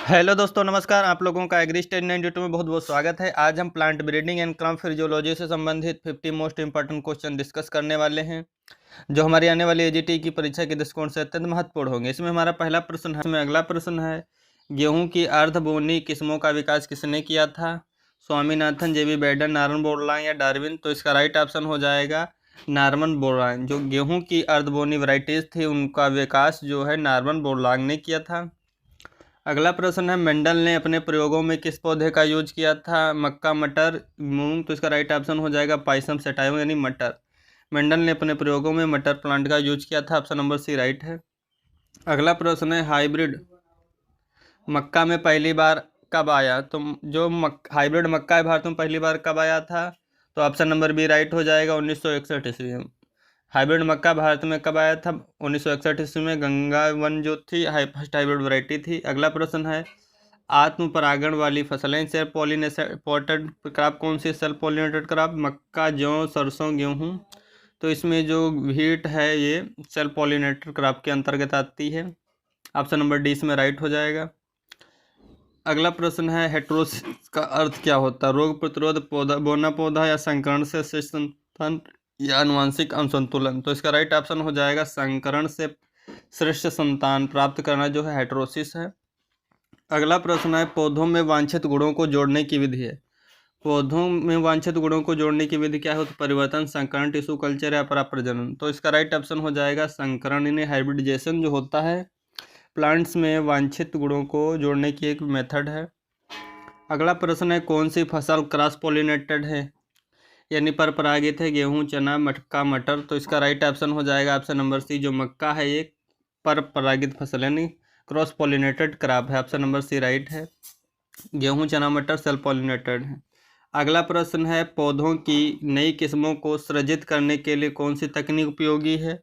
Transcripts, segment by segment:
Hello दोस्तों, नमस्कार। आप लोगों का एग्री स्टेट 92 में बहुत बहुत स्वागत है। आज हम plant breeding and crop physiology से संबंधित 50 मोस्ट इंपॉर्टेंट क्वेश्चन डिस्कस करने वाले हैं, जो हमारी आने वाली एजीटी की परीक्षा के दृष्टिकोण से अत्यंत महत्वपूर्ण होंगे। इसमें हमारा पहला प्रश्न है। इसमें अगला प्रश्न है, गेहूं की अर्धबोनी किस्मों का विकास किसने किया था? स्वामीनाथन, जेबी बेडन, नॉर्मन बोरलॉग या डार्विन? तो इसका राइट ऑप्शन हो जाएगा नॉर्मन बोरलॉग। जो गेहूं की अर्धबोनी वैरायटीज थी उनका विकास जो है नॉर्मन बोरलॉग ने किया था। अगला प्रश्न है, मेंडल ने अपने प्रयोगों में किस पौधे का यूज किया था? मक्का, मटर, मूंग? तो इसका राइट ऑप्शन हो जाएगा पाइसम सेटाइवम यानी मटर। मेंडल ने अपने प्रयोगों में मटर प्लांट का यूज किया था। ऑप्शन नंबर सी राइट है। अगला प्रश्न है, हाइब्रिड मक्का में पहली बार कब आया? तो जो हाइब्रिड मक्का है भारत में पहली बार कब आया था? तो ऑप्शन नंबर बी राइट हो जाएगा 1961 ईस्वी में। हाइब्रिड मक्का भारत में कब आया था? 1961 ईस्वी में। गंगावन जो थी फर्स्ट हाइब्रिड वैरायटी थी। अगला प्रश्न है, आत्म परागण वाली फसलें सेल्फ पॉलिनेटेड क्रॉप कौन सी? सेल्फ पॉलिनेटेड क्रॉप मक्का, जौ, सरसों, गेहूं? तो इसमें जो व्हीट है ये सेल्फ पॉलिनेटेड क्रॉप के अंतर्गत आती है। ऑप्शन नंबर डी इसमें राइट हो जाएगा। अगला प्रश्न है, हेटेरोसिस का अर्थ क्या होता है? रोग प्रतिरोध पौधा, बोना पौधा या संकरण से श्रेष्ठ संतान या आनुवंशिक असंतुलन? तो इसका राइट ऑप्शन हो जाएगा संकरण से श्रेष्ठ संतान प्राप्त करना जो है हेटेरोसिस है। अगला प्रश्न है, पौधों में वांछित गुणों को जोड़ने की विधि है। पौधों में वांछित गुणों को जोड़ने की विधि क्या है? तो परिवर्तन, संकरण, टिश्यू कल्चर या पराप्रजनन? तो इसका राइट ऑप्शन हो जाएगा संकरण यानी हाइब्रिडाइजेशन जो होता है प्लांट्स में वांछित गुणों को जोड़ने की एक मेथड है। अगला प्रश्न है, कौन सी फसल क्रॉस पॉलिनेटेड है यानी पर परागित है? गेहूं, चना, मक्का, मटर? तो इसका राइट ऑप्शन हो जाएगा ऑप्शन नंबर सी। जो मक्का है ये पर परागित फसल यानी क्रॉस पॉलिनेटेड क्रॉप है। ऑप्शन नंबर सी राइट है। गेहूं, चना, मटर सेल्फ पॉलिनेटेड है। अगला प्रश्न है, पौधों की नई किस्मों को सृजित करने के लिए कौन सी तकनीक उपयोगी है?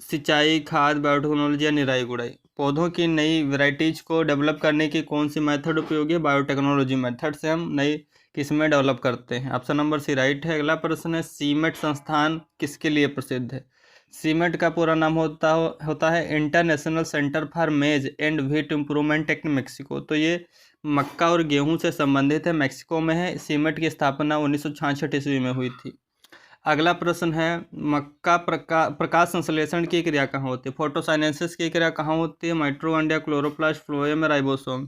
सिंचाई, खाद, बायोटेक्नोलॉजी या निराई गुड़ाई? पौधों की नई वैरायटीज को डेवलप करने की कौन सी मेथड उपयोगी है? बायोटेक्नोलॉजी मेथड से हम नई किस्में डेवलप करते हैं। ऑप्शन नंबर सी राइट है। अगला प्रश्न है, सीमेट संस्थान किसके लिए प्रसिद्ध है? सीमेट का पूरा नाम होता है इंटरनेशनल सेंटर फॉर मेज and wheat improvement in Mexico. तो ये मक्का और गेहूं से संबंधित है, मेक्सिको में है। सीमेट की स्थापना 1966 ईस्वी में हुई थी। अगला प्रश्न है, मक्का प्रकाश संश्लेषण की क्रिया कहाँ होती है? फोटोसाइनेसिस की क्रिया कहाँ होती है? माइटोकॉन्ड्रिया, क्लोरोप्लास्ट, फ्लोएम या राइबोसोम?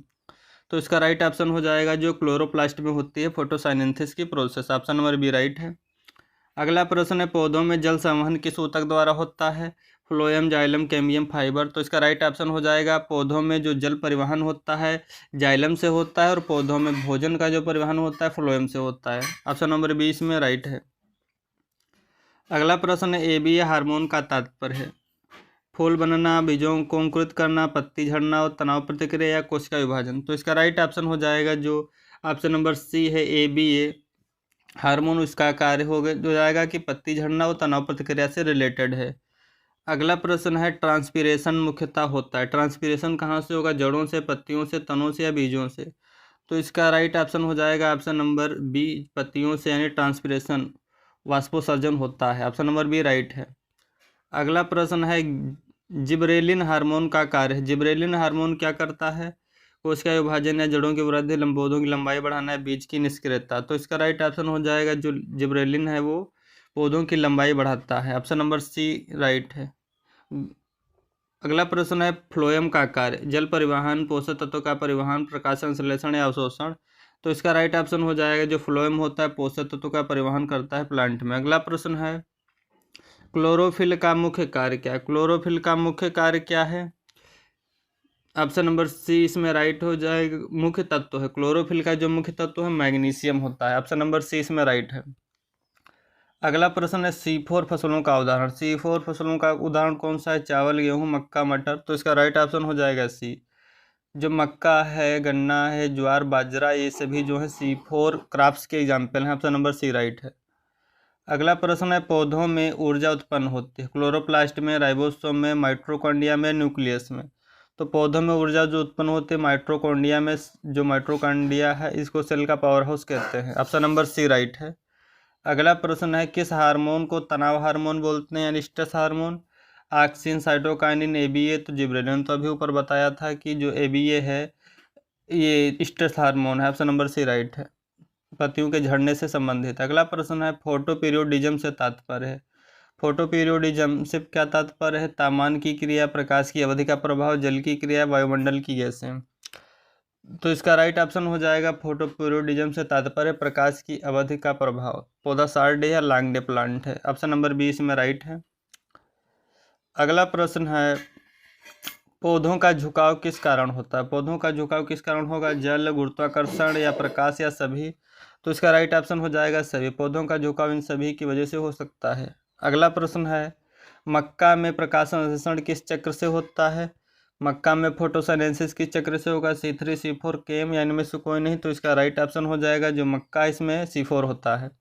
तो इसका राइट ऑप्शन हो जाएगा जो क्लोरोप्लास्ट में होती है फोटोसाइनेसिस की process. Option number B right है। अगला प्रश्न है, पौधों में जल संवहन किस ऊतक द्वारा होता है? Phloem, xylem, cambium, fibre? तो इसका राइट ऑप्शन हो जाएगा, पौधों में जो जल परिवहन होता है जाइलम से होता है और पौधों में भोजन का जो परिवहन होता है फ्लोएम से होता है। ऑप्शन नंबर बी इसमें राइट है। अगला प्रश्न है, एबीए हार्मोन का तात्पर्य है? फूल बनना, बीजों को अंकुरित करना, पत्ती झड़ना और तनाव प्रतिक्रिया या कोशिका विभाजन? तो इसका राइट ऑप्शन हो जाएगा जो ऑप्शन नंबर सी है एबीए हार्मोन। इसका कार्य हो जाएगा कि पत्ती झड़ना और तनाव प्रतिक्रिया से रिलेटेड है। अगला प्रश्न है, ट्रांसपीरेशन मुख्यतः होता है? ट्रांसपीरेशन कहाँ से होगा? जड़ों से, पत्तियों से, तनों से या बीजों से? तो इसका राइट ऑप्शन हो जाएगा ऑप्शन नंबर बी, पत्तियों से यानी ट्रांसपीरेशन वाष्पोसर्जन होता है। ऑप्शन नंबर बी राइट है। अगला प्रश्न है, जिबरेलिन हार्मोन का कार्य? जिबरेलिन हार्मोन क्या करता है? कोशिका विभाजन या जड़ों की वृद्धि, पौधों की लंबाई बढ़ाना है, बीज की निष्क्रियता? तो इसका राइट ऑप्शन हो जाएगा जो जिबरेलिन है वो पौधों की लंबाई बढ़ाता है। ऑप्शन नंबर सी राइट है। अगला प्रश्न है, फ्लोएम का कार्य? जल परिवहन, पोषक तत्वों का परिवहन, प्रकाश संश्लेषण या अवशोषण? तो इसका राइट ऑप्शन हो जाएगा जो फ्लोएम होता है पोषक तत्वों का परिवहन करता है प्लांट में। अगला प्रश्न है, क्लोरोफिल का मुख्य कार्य क्या है? क्लोरोफिल का मुख्य कार्य क्या है? ऑप्शन नंबर सी इसमें राइट हो जाएगा। मुख्य तत्व है क्लोरोफिल का जो मुख्य तत्व है मैग्नीशियम होता है। ऑप्शन नंबर सी इसमें राइट है। अगला प्रश्न है, C4 फसलों का उदाहरण? C4 फसलों का उदाहरण कौन सा है? चावल, गेहूं, मक्का, मटर? तो इसका राइट ऑप्शन हो जाएगा सी। जो मक्का है, गन्ना है, ज्वार, बाजरा, ये सभी जो है C4 क्रॉप्स के एग्जाम्पल हैं। ऑप्शन नंबर सी राइट है। अगला प्रश्न है, पौधों में ऊर्जा उत्पन्न होती है? क्लोरोप्लास्ट में, राइबोसोम में, माइटोकॉन्ड्रिया में, न्यूक्लियस में? तो पौधों में ऊर्जा जो उत्पन्न होती है माइटोकॉन्ड्रिया में। जो माइटोकॉन्ड्रिया है इसको सेल का पावर हाउस कहते हैं। ऑप्शन नंबर सी राइट है। अगला प्रश्न है, किस हार्मोन को तनाव हार्मोन बोलते हैं यानी stress hormone? Auxin, cytokinin, ABA? तो जिबरेलिन तो अभी ऊपर बताया था कि जो एबीए है ये स्ट्रेस हार्मोन है, ऑप्शन नंबर सी राइट है, पत्तियों के झड़ने से संबंधित। अगला प्रश्न है फोटो पीरियोडिज्म से तात्पर्य है। फोटो पीरियोडिज्म से क्या तात्पर्य है? तापमान की क्रिया, प्रकाश की अवधि का प्रभाव, जल की क्रिया, वायुमंडल की गैसें। तो इसका राइट ऑप्शन हो जाएगा फोटो पीरियोडिज्म से तात्पर्य प्रकाश की अवधि का प्रभाव। पौधा सारडे या लॉन्ग डे प्लांट है, ऑप्शन नंबर बी इसमें राइट है। अगला प्रश्न है पौधों का झुकाव किस कारण होता है? पौधों का झुकाव किस कारण होगा? जल, गुरुत्वाकर्षण या प्रकाश या सभी? तो इसका राइट ऑप्शन हो जाएगा सभी। पौधों का झुकाव इन सभी की वजह से हो सकता है। अगला प्रश्न है मक्का में प्रकाश संश्लेषण किस चक्र से होता है? मक्का में फोटोसिंथेसिस किस चक्र से होगा? C3, C4, केम या इनमें से कोई नहीं? तो इसका राइट ऑप्शन हो जाएगा जो मक्का, इसमें C4 होता है।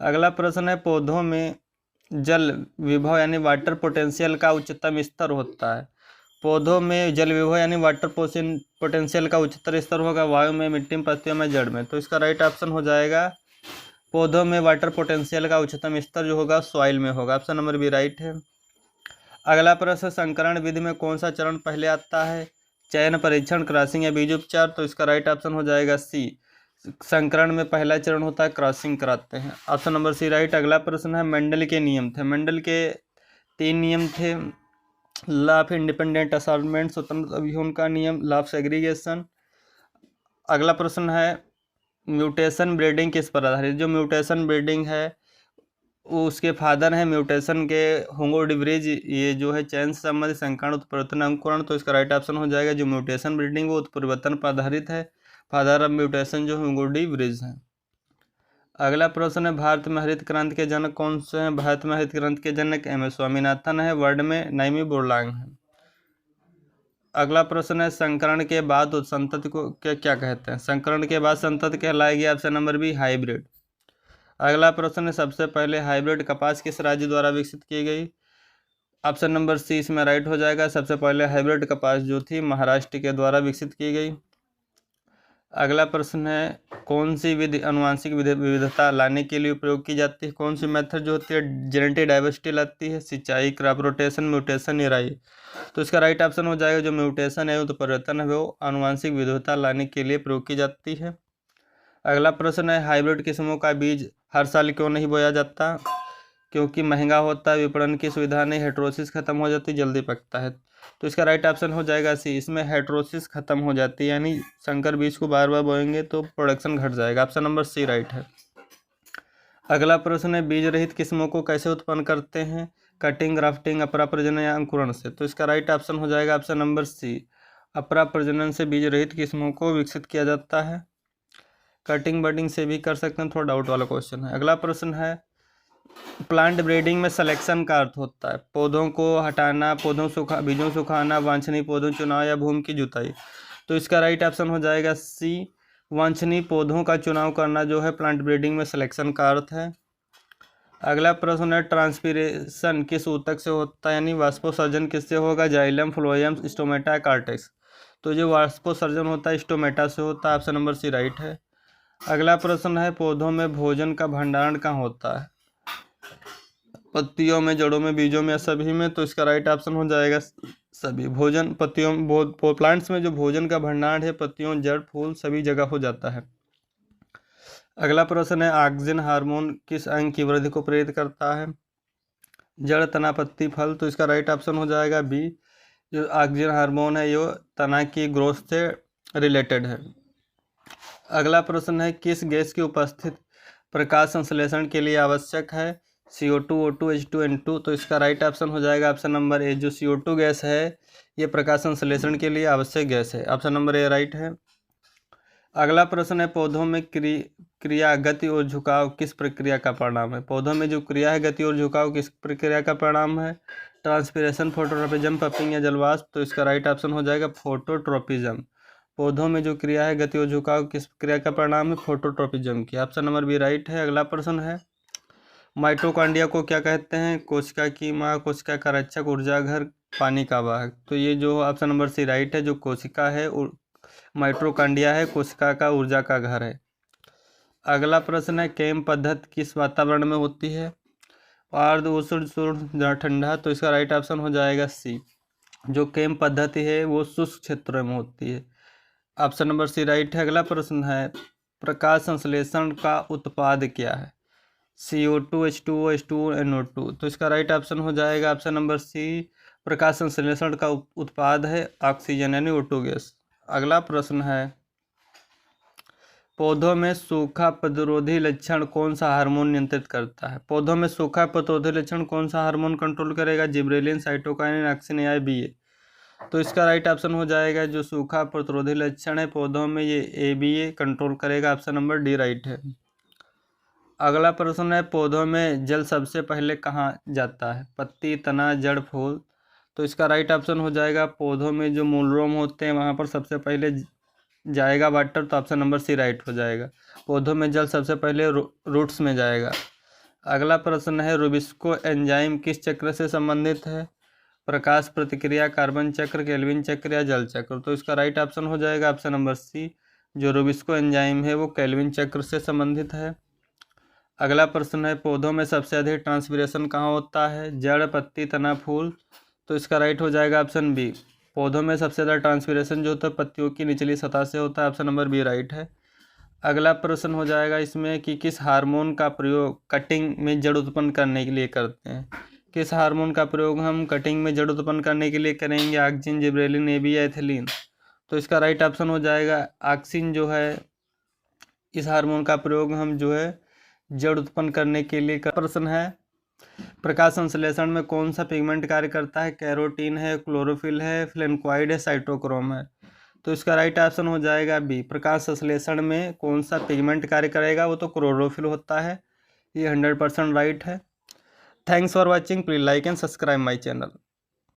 अगला प्रश्न है पौधों में जल विभव यानी वाटर पोटेंशियल का उच्चतम स्तर होता है। पौधों में जल विभव यानी वाटर पोटेंशियल का उच्चतर स्तर होगा वायु में, मिट्टी में, पत्तियों में, जड़ में। तो इसका राइट ऑप्शन हो जाएगा पौधों में वाटर पोटेंशियल का उच्चतम स्तर जो होगा सॉइल में होगा, ऑप्शन नंबर बी राइट है। अगला प्रश्न संकरण विधि में कौन सा चरण पहले आता है? चयन, परीक्षण, क्रॉसिंग या बीजोपचार? तो इसका राइट ऑप्शन हो जाएगा सी। संकरण में पहला चरण होता है क्रॉसिंग कराते हैं, ऑप्शन नंबर सी राइट। अगला प्रश्न है मेंडल के नियम थे। मेंडल के 3 नियम थे, लॉ ऑफ इंडिपेंडेंट असॉर्टमेंट, स्वतंत्र अभिहन का नियम, लॉ ऑफ सेग्रीगेशन। अगला प्रश्न है म्यूटेशन ब्रीडिंग किस पर आधारित? जो म्यूटेशन ब्रीडिंग है वो उसके फादर हैं म्यूटेशन के होंगो डिब्रिज, ये जो है चयन से संबंधित संकरण, उत्परिवर्तन, अंकुरण। तो इसका राइट ऑप्शन हो जाएगा जो म्यूटेशन ब्रीडिंग वो उत्परिवर्तन पर आधारित है, फादर ऑफ म्यूटेशन जो होंगो डिब्रिज है। अगला प्रश्न है भारत में हरित क्रांति के जनक कौन से हैं? भारत में हरित क्रांति के जनक M.S. स्वामीनाथन है, वर्ड में नाइमी बोरलांग है। अगला प्रश्न है संकरण के बाद संतति को क्या कहते हैं? संकरण के बाद संतति कहलाएगी, ऑप्शन नंबर बी हाइब्रिड। अगला प्रश्न है सबसे पहले हाइब्रिड कपास किस राज्य द्वारा विकसित की गई? ऑप्शन नंबर सी इसमें राइट हो जाएगा, सबसे पहले हाइब्रिड कपास जो थी महाराष्ट्र के द्वारा विकसित की गई। अगला प्रश्न है कौन सी विधि अनुवांशिक विविधता लाने के लिए प्रयोग की जाती है? कौन सी मेथड जो होती है जेनेटिक डाइवर्सिटी लाती है? सिंचाई, क्रॉप रोटेशन, म्यूटेशन, निराई? तो इसका राइट ऑप्शन हो जाएगा जो म्यूटेशन है उत्परिवर्तन है वो अनुवांशिक विविधता लाने के लिए प्रयोग की जाती है। अगला प्रश्न है हाइब्रिड किस्मों का बीज हर साल क्यों नहीं बोया जाता? क्योंकि महंगा होता है, विपणन की सुविधा नहीं, हेट्रोसिस खत्म हो जाती, जल्दी पकता है। तो इसका राइट ऑप्शन हो जाएगा सी, इसमें हेट्रोसिस खत्म हो जाती है, यानी संकर बीज को बार बार बोएंगे तो प्रोडक्शन घट जाएगा, ऑप्शन नंबर सी राइट है। अगला प्रश्न है बीज रहित किस्मों को कैसे उत्पन्न करते हैं? कटिंग, ग्राफ्टिंग, अपरा प्रजनन या अंकुरण से? तो इसका राइट ऑप्शन हो जाएगा ऑप्शन नंबर सी, अपरा प्रजनन से बीज रहित किस्मों को विकसित किया जाता है। कटिंग बटिंग से भी कर सकते हैं, थोड़ा डाउट वाला क्वेश्चन है। अगला प्रश्न है प्लांट ब्रीडिंग में सिलेक्शन का अर्थ होता है पौधों को हटाना, बीजों सुखाना, वांछनीय पौधों चुनाव या भूमि की जुताई? तो इसका राइट ऑप्शन हो जाएगा सी, वांछनीय पौधों का चुनाव करना जो है प्लांट ब्रीडिंग में सिलेक्शन का अर्थ है। अगला प्रश्न है ट्रांसपीरेशन किस ऊतक से होता है, यानी वाष्पोसर्जन किससे होगा? Xylem, phloem, stomata, cortex? तो जो वाष्पोसर्जन होता है स्टोमेटा से होता है, ऑप्शन नंबर सी राइट है। अगला प्रश्न है पौधों में भोजन का भंडारण कहाँ होता है? पत्तियों में, जड़ों में, बीजों में या सभी में? तो इसका राइट ऑप्शन हो जाएगा सभी। भोजन पत्तियों प्लांट्स में जो भोजन का भंडारण है पत्तियों, जड़, फूल सभी जगह हो जाता है। अगला प्रश्न है ऑक्सिन हार्मोन किस अंग की वृद्धि को प्रेरित करता है? जड़, तना, पत्ती, फल? तो इसका राइट ऑप्शन हो जाएगा बी, जो ऑक्सिन हार्मोन है ये तना की ग्रोथ से रिलेटेड है। अगला प्रश्न है किस गैस की उपस्थिति प्रकाश संश्लेषण के लिए आवश्यक है? CO2, O2, H2, N2? तो इसका राइट ऑप्शन हो जाएगा ऑप्शन नंबर ए, जो CO2 गैस है ये प्रकाश संश्लेषण के लिए आवश्यक गैस है, ऑप्शन नंबर ए राइट है। अगला प्रश्न है पौधों में क्रिया, गति और झुकाव किस प्रक्रिया का परिणाम है? पौधों में जो क्रिया है, गति और झुकाव किस प्रक्रिया का परिणाम है? ट्रांसपिरेशन, फोटोट्रोपिज्म, पफिंग या जलवाष्प? तो इसका राइट ऑप्शन हो जाएगा फोटोट्रोपिज्म। पौधों में जो क्रिया है, गति और झुकाव किस क्रिया का परिणाम है? फोटोट्रोपिज्म की, ऑप्शन नंबर बी राइट है। अगला प्रश्न है माइटोकॉन्ड्रिया को क्या कहते हैं? कोशिका की माँ, कोशिका का रक्षक, ऊर्जा घर, पानी का वाहक? तो ये जो ऑप्शन नंबर सी राइट है, जो कोशिका है माइटोकॉन्ड्रिया है कोशिका का ऊर्जा का घर है। अगला प्रश्न है केम पद्धति किस वातावरण में होती है? आर्द्र, उष्ण, शुष्क, ठंडा? तो इसका राइट ऑप्शन हो जाएगा सी, जो केम पद्धति है वो शुष्क क्षेत्रों में होती है। ऑप्शन नंबर सी राइट है। अगला प्रश्न है प्रकाश संश्लेषण का उत्पाद क्या है? CO2, H2O, H2O, NO2। तो इसका राइट ऑप्शन हो जाएगा ऑप्शन नंबर सी, प्रकाश संश्लेषण का उत्पाद है ऑक्सीजन यानी O2 गैस। अगला प्रश्न है पौधों में सूखा प्रतिरोधी लक्षण कौन सा हार्मोन नियंत्रित करता है? पौधों में सूखा प्रतिरोधी लक्षण कौन सा हार्मोन कंट्रोल करेगा? जिब्रेलिन, साइटोकाइनिन, ऑक्सिन या BA। तो इसका राइट ऑप्शन हो जाएगा जो सूखा प्रतिरोधी लक्षण है पौधों में ये ABA कंट्रोल करेगा। ऑप्शन नंबर डी राइट है। अगला प्रश्न है पौधों में जल सबसे पहले कहाँ जाता है? पत्ती, तना, जड़, फूल। तो इसका राइट ऑप्शन हो जाएगा पौधों में जो मूलरोम होते हैं वहाँ पर सबसे पहले जाएगा वाटर। तो ऑप्शन नंबर सी राइट हो जाएगा। पौधों में जल सबसे पहले रूट्स में जाएगा। अगला प्रश्न है रुबिस्को एंजाइम किस चक्र से संबंधित है? प्रकाश प्रतिक्रिया, कार्बन चक्र, केल्विन चक्र या जल चक्र। तो इसका राइट ऑप्शन हो जाएगा ऑप्शन नंबर सी, जो रुबिस्को एंजाइम है वो केल्विन चक्र से संबंधित है। अगला प्रश्न है पौधों में सबसे अधिक ट्रांसपिरेशन कहाँ होता है? जड़, पत्ती, तना, फूल। तो इसका राइट हो जाएगा ऑप्शन बी, पौधों में सबसे ज़्यादा ट्रांसपिरेशन जो होता है पत्तियों की निचली सतह से होता है। ऑप्शन नंबर बी राइट है। अगला प्रश्न हो जाएगा इसमें कि किस हार्मोन का प्रयोग कटिंग में जड़ उत्पन्न करने के लिए करते हैं? किस हार्मोन का प्रयोग हम कटिंग में जड़ उत्पन्न करने के लिए करेंगे? ऑक्सिन, जिब्रेलिन, AB या एथिलीन। तो इसका राइट ऑप्शन हो जाएगा ऑक्सिन जो है, इस हार्मोन का प्रयोग हम जो है जड़ उत्पन्न करने के लिए प्रश्न है प्रकाश संश्लेषण में कौन सा पिगमेंट कार्य करता है? कैरोटीन है, क्लोरोफिल है, फ्लेवोनॉइड है, साइटोक्रोम है। तो इसका राइट ऑप्शन हो जाएगा बी, प्रकाश संश्लेषण में कौन सा पिगमेंट कार्य करेगा? वो तो क्लोरोफिल होता है। ये 100% राइट है। Thanks for watching. Please like and subscribe my channel.